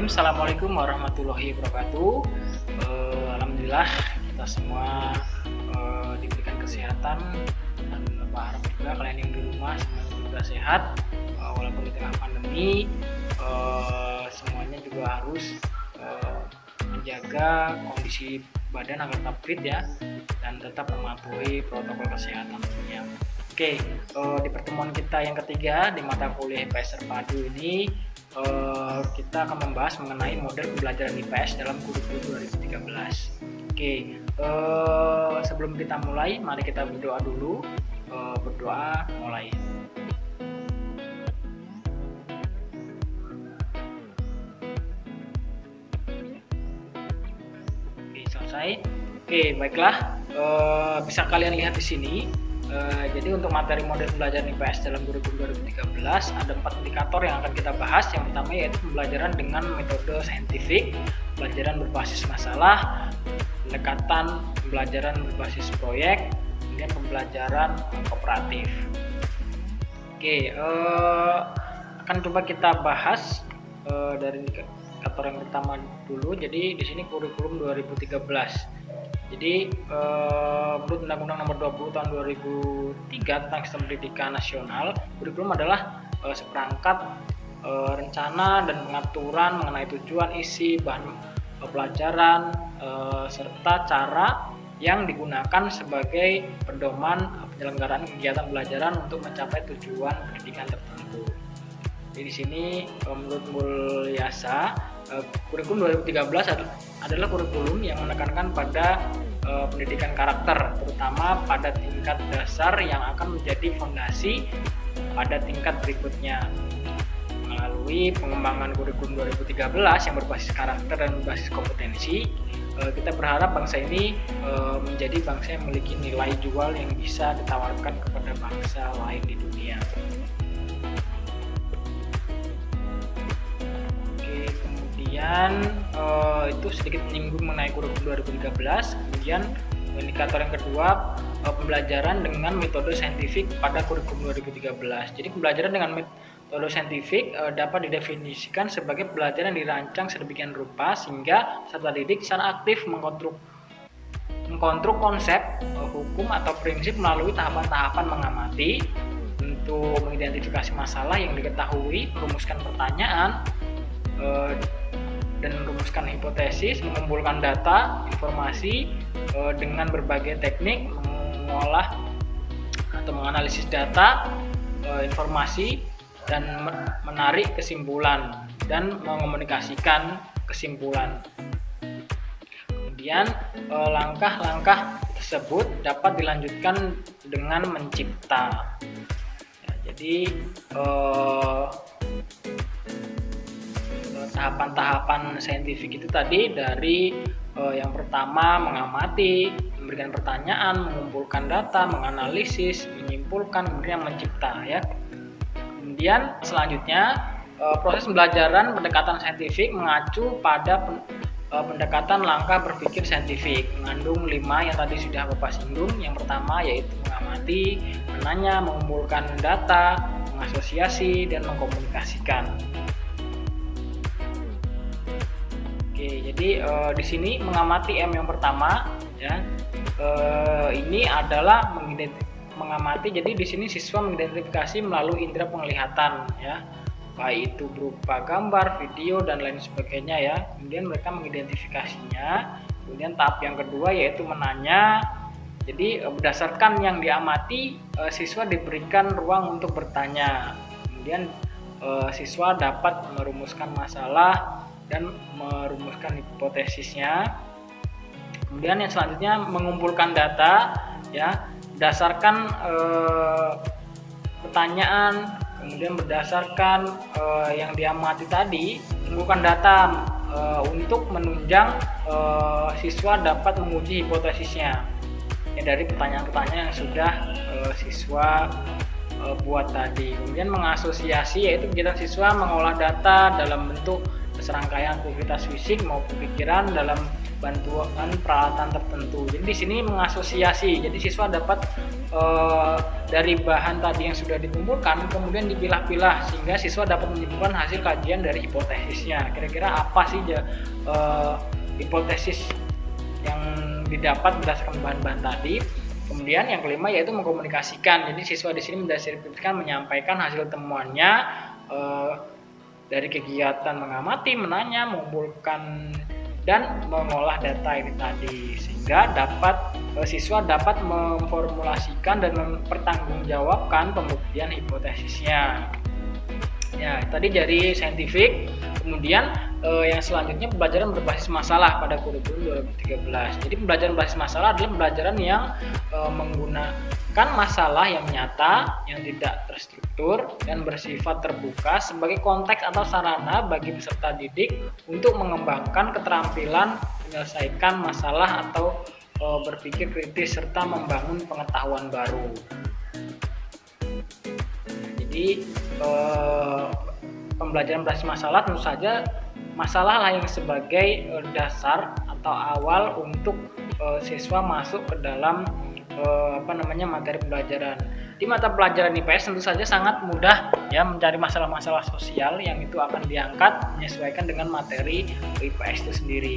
Assalamualaikum warahmatullahi wabarakatuh. Alhamdulillah kita semua diberikan kesehatan dan berharap juga kalian yang di rumah semuanya juga sehat. Walaupun di tengah pandemi, semuanya juga harus menjaga kondisi badan agar tetap fit ya, dan tetap mematuhi protokol kesehatan tentunya. Oke, di pertemuan kita yang ketiga di mata kuliah IPS Terpadu ini kita akan membahas mengenai model pembelajaran IPS dalam kurikulum 2013. Oke, sebelum kita mulai, mari kita berdoa dulu. Berdoa mulai. Oke, selesai. Oke, baiklah. Bisa kalian lihat di sini. Jadi untuk materi model pembelajaran IPS dalam kurikulum 2013 ada 4 indikator yang akan kita bahas. Yang pertama yaitu pembelajaran dengan metode saintifik, pembelajaran berbasis masalah, pendekatan pembelajaran berbasis proyek, kemudian pembelajaran kooperatif. Oke, akan coba kita bahas dari indikator yang pertama dulu. Jadi di sini kurikulum 2013. Jadi menurut Undang-Undang Nomor 20 Tahun 2003 tentang Sistem Pendidikan Nasional, kurikulum adalah seperangkat rencana dan pengaturan mengenai tujuan, isi, bahan pelajaran, serta cara yang digunakan sebagai pedoman penyelenggaraan kegiatan pembelajaran untuk mencapai tujuan pendidikan tertentu. Jadi di sini menurut Mulyasa, kurikulum 2013 adalah kurikulum yang menekankan pada pendidikan karakter, terutama pada tingkat dasar yang akan menjadi fondasi pada tingkat berikutnya. Melalui pengembangan kurikulum 2013 yang berbasis karakter dan berbasis kompetensi, kita berharap bangsa ini menjadi bangsa yang memiliki nilai jual yang bisa ditawarkan kepada bangsa lain di dunia. Kemudian itu sedikit menyinggung mengenai kurikulum 2013. Kemudian indikator yang kedua, pembelajaran dengan metode saintifik pada kurikulum 2013. Jadi pembelajaran dengan metode saintifik dapat didefinisikan sebagai pembelajaran yang dirancang sedemikian rupa sehingga peserta didik secara aktif mengkonstruk konsep, hukum atau prinsip melalui tahapan-tahapan mengamati untuk mengidentifikasi masalah yang diketahui, merumuskan pertanyaan, dan merumuskan hipotesis, mengumpulkan data, informasi dengan berbagai teknik, mengolah atau menganalisis data, informasi, dan menarik kesimpulan dan mengomunikasikan kesimpulan. Kemudian langkah-langkah tersebut dapat dilanjutkan dengan mencipta. Ya, jadi tahapan-tahapan saintifik itu tadi dari yang pertama mengamati, memberikan pertanyaan, mengumpulkan data, menganalisis, menyimpulkan, kemudian mencipta ya. Kemudian selanjutnya proses pembelajaran pendekatan saintifik mengacu pada pendekatan langkah berpikir saintifik, mengandung 5 yang tadi sudah Bapak singgung. Yang pertama yaitu mengamati, menanya, mengumpulkan data, mengasosiasi, dan mengkomunikasikan. Oke, jadi di sini mengamati M yang pertama ya, ini adalah mengamati. Jadi di sini siswa mengidentifikasi melalui indera penglihatan ya, baik itu berupa gambar, video, dan lain sebagainya ya. Kemudian mereka mengidentifikasinya. Kemudian tahap yang kedua yaitu menanya. Jadi berdasarkan yang diamati, siswa diberikan ruang untuk bertanya. Kemudian siswa dapat merumuskan masalah dan merumuskan hipotesisnya. Kemudian yang selanjutnya mengumpulkan data ya, berdasarkan pertanyaan, kemudian berdasarkan yang diamati tadi, mengumpulkan data untuk menunjang siswa dapat menguji hipotesisnya ya, dari pertanyaan-pertanyaan yang sudah siswa buat tadi. Kemudian mengasosiasi, yaitu kegiatan siswa mengolah data dalam bentuk serangkaian aktivitas fisik maupun pikiran dalam bantuan peralatan tertentu. Jadi di sini mengasosiasi, jadi siswa dapat dari bahan tadi yang sudah dikumpulkan kemudian dipilah-pilah sehingga siswa dapat menyimpulkan hasil kajian dari hipotesisnya. Kira-kira apa sih hipotesis yang didapat berdasarkan bahan-bahan tadi. Kemudian yang kelima yaitu mengkomunikasikan. Jadi siswa di sini mendeskripsikan, menyampaikan hasil temuannya dari kegiatan mengamati, menanya, mengumpulkan dan mengolah data ini tadi, sehingga siswa dapat memformulasikan dan mempertanggungjawabkan pembuktian hipotesisnya. Ya, tadi dari saintifik. Kemudian yang selanjutnya pembelajaran berbasis masalah pada kurikulum 2013. Jadi pembelajaran berbasis masalah adalah pembelajaran yang menggunakan masalah yang nyata, yang tidak terstruktur dan bersifat terbuka sebagai konteks atau sarana bagi peserta didik untuk mengembangkan keterampilan menyelesaikan masalah atau berpikir kritis serta membangun pengetahuan baru. Jadi pembelajaran berbasis masalah tentu saja masalah lah yang sebagai dasar atau awal untuk siswa masuk ke dalam materi pembelajaran. Di mata pelajaran IPS tentu saja sangat mudah ya mencari masalah-masalah sosial yang itu akan diangkat menyesuaikan dengan materi IPS itu sendiri.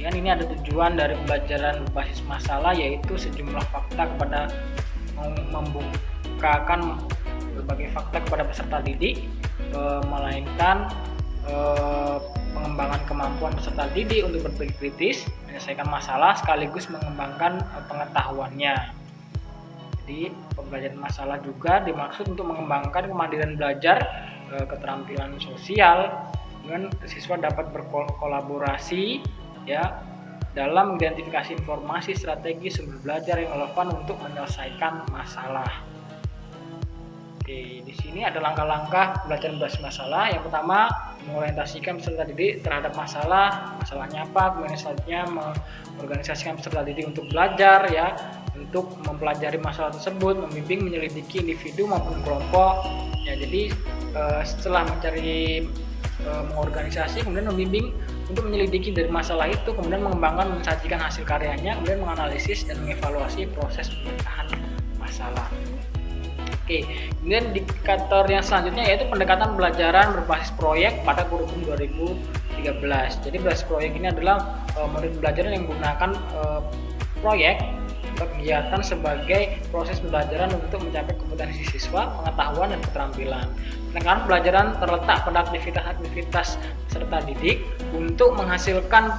Kemudian ini ada tujuan dari pembelajaran berbasis masalah, yaitu sejumlah fakta kepada membukakan berbagai fakta kepada peserta didik, melainkan pengembangan kemampuan peserta didik untuk berpikir kritis, menyelesaikan masalah sekaligus mengembangkan pengetahuannya. Jadi pembelajaran masalah juga dimaksud untuk mengembangkan kemandirian belajar, keterampilan sosial, dengan siswa dapat berkolaborasi ya dalam mengidentifikasi informasi, strategi, sumber belajar yang relevan untuk menyelesaikan masalah. Oke, di sini ada langkah-langkah pembelajaran berbasis masalah. Yang pertama, mengorientasikan peserta didik terhadap masalahnya apa. Kemudian selanjutnya mengorganisasikan peserta didik untuk belajar ya, untuk mempelajari masalah tersebut, membimbing menyelidiki individu maupun kelompok. Ya, jadi setelah mencari mengorganisasi, kemudian membimbing untuk menyelidiki dari masalah itu, kemudian mengembangkan, mensajikan hasil karyanya, kemudian menganalisis dan mengevaluasi proses pemecahan masalah. Oke, kemudian indikator yang selanjutnya yaitu pendekatan pembelajaran berbasis proyek pada kurikulum 2013. Jadi berbasis proyek ini adalah model pembelajaran yang menggunakan proyek kegiatan sebagai proses pembelajaran untuk mencapai kompetensi siswa, pengetahuan dan keterampilan. Pendekatan pembelajaran terletak pada aktivitas-aktivitas peserta didik untuk menghasilkan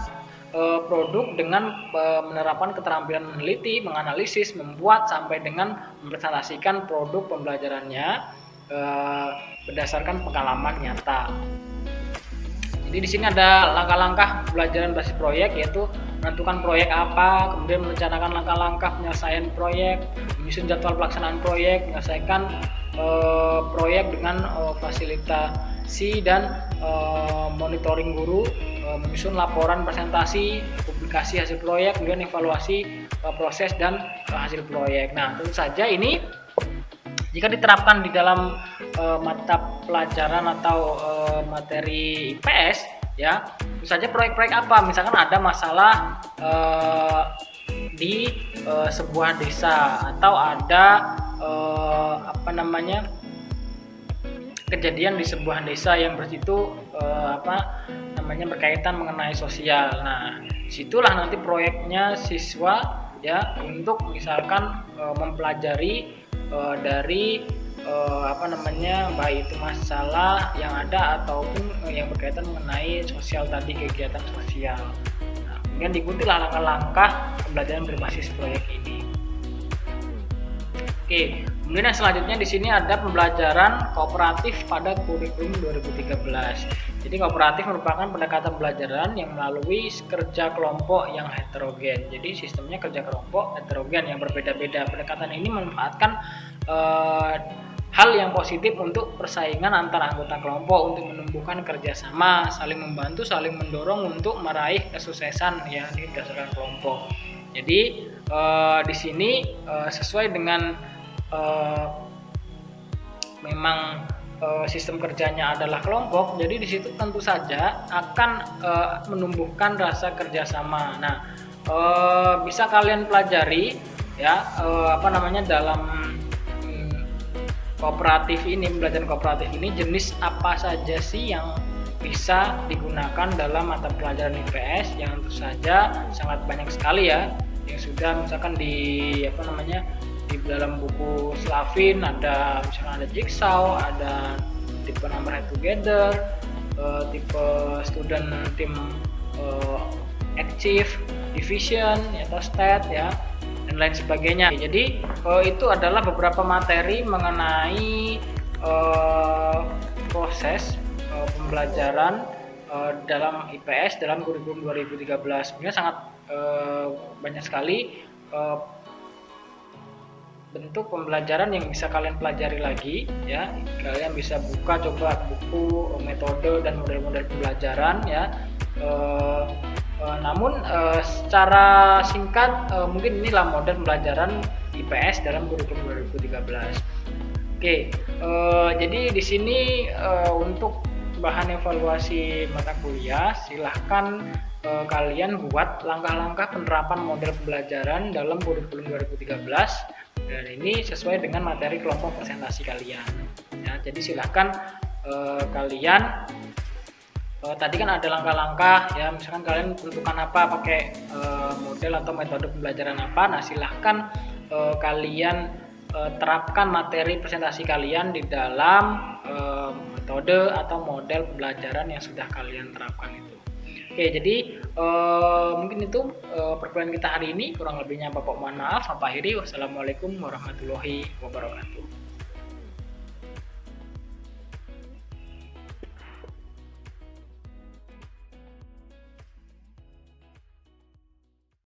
produk dengan menerapkan keterampilan meneliti, menganalisis, membuat sampai dengan mempresentasikan produk pembelajarannya berdasarkan pengalaman nyata. Jadi di sini ada langkah-langkah pembelajaran berbasis proyek, yaitu menentukan proyek apa, kemudian merencanakan langkah-langkah penyelesaian proyek, menyusun jadwal pelaksanaan proyek, menyelesaikan proyek dengan fasilitasi dan monitoring guru, menyusun laporan presentasi, publikasi hasil proyek, kemudian evaluasi proses dan hasil proyek. Nah, tentu saja ini jika diterapkan di dalam mata pelajaran atau materi IPS, ya, tentu saja proyek-proyek apa? Misalkan ada masalah di sebuah desa, atau ada kejadian di sebuah desa yang bersitu berkaitan mengenai sosial. Nah, situlah nanti proyeknya siswa ya untuk misalkan mempelajari dari baik itu masalah yang ada ataupun yang berkaitan mengenai sosial tadi, kegiatan sosial. Nah, kemudian diikutilah langkah-langkah pembelajaran berbasis proyek ini. Oke, kemudian yang selanjutnya di sini ada pembelajaran kooperatif pada kurikulum 2013. Jadi kooperatif merupakan pendekatan pembelajaran yang melalui kerja kelompok yang heterogen. Jadi sistemnya kerja kelompok heterogen yang berbeda-beda. Pendekatan ini memanfaatkan hal yang positif untuk persaingan antara anggota kelompok untuk menumbuhkan kerjasama, saling membantu, saling mendorong untuk meraih kesuksesan yang didasarkan kelompok. Jadi di sini sesuai dengan memang sistem kerjanya adalah kelompok, jadi di situ tentu saja akan menumbuhkan rasa kerjasama. Nah, bisa kalian pelajari ya dalam kooperatif ini, pembelajaran kooperatif ini jenis apa saja sih yang bisa digunakan dalam mata pelajaran IPS, yang tentu saja sangat banyak sekali ya, yang sudah misalkan di di dalam buku Slavin ada misalnya ada jigsaw, ada tipe number head together, tipe student team achieve, division atau stat ya, dan lain sebagainya. Jadi itu adalah beberapa materi mengenai proses pembelajaran dalam IPS dalam kurikulum 2013. Sebenarnya sangat banyak sekali bentuk pembelajaran yang bisa kalian pelajari lagi ya. Kalian bisa buka coba buku, metode dan model-model pembelajaran ya. Namun secara singkat mungkin inilah model pembelajaran IPS dalam kurikulum 2013. Oke, jadi di sini untuk bahan evaluasi mata kuliah silahkan kalian buat langkah-langkah penerapan model pembelajaran dalam kurikulum 2013. Dan ini sesuai dengan materi kelompok presentasi kalian ya. Jadi silahkan kalian tadi kan ada langkah-langkah ya, misalkan kalian tentukan apa, pakai model atau metode pembelajaran apa. Nah silahkan kalian terapkan materi presentasi kalian di dalam metode atau model pembelajaran yang sudah kalian terapkan itu. Oke, jadi mungkin itu perkuliahan kita hari ini. Kurang lebihnya Bapak mohon maaf. Bapak akhiri. Wassalamualaikum warahmatullahi wabarakatuh.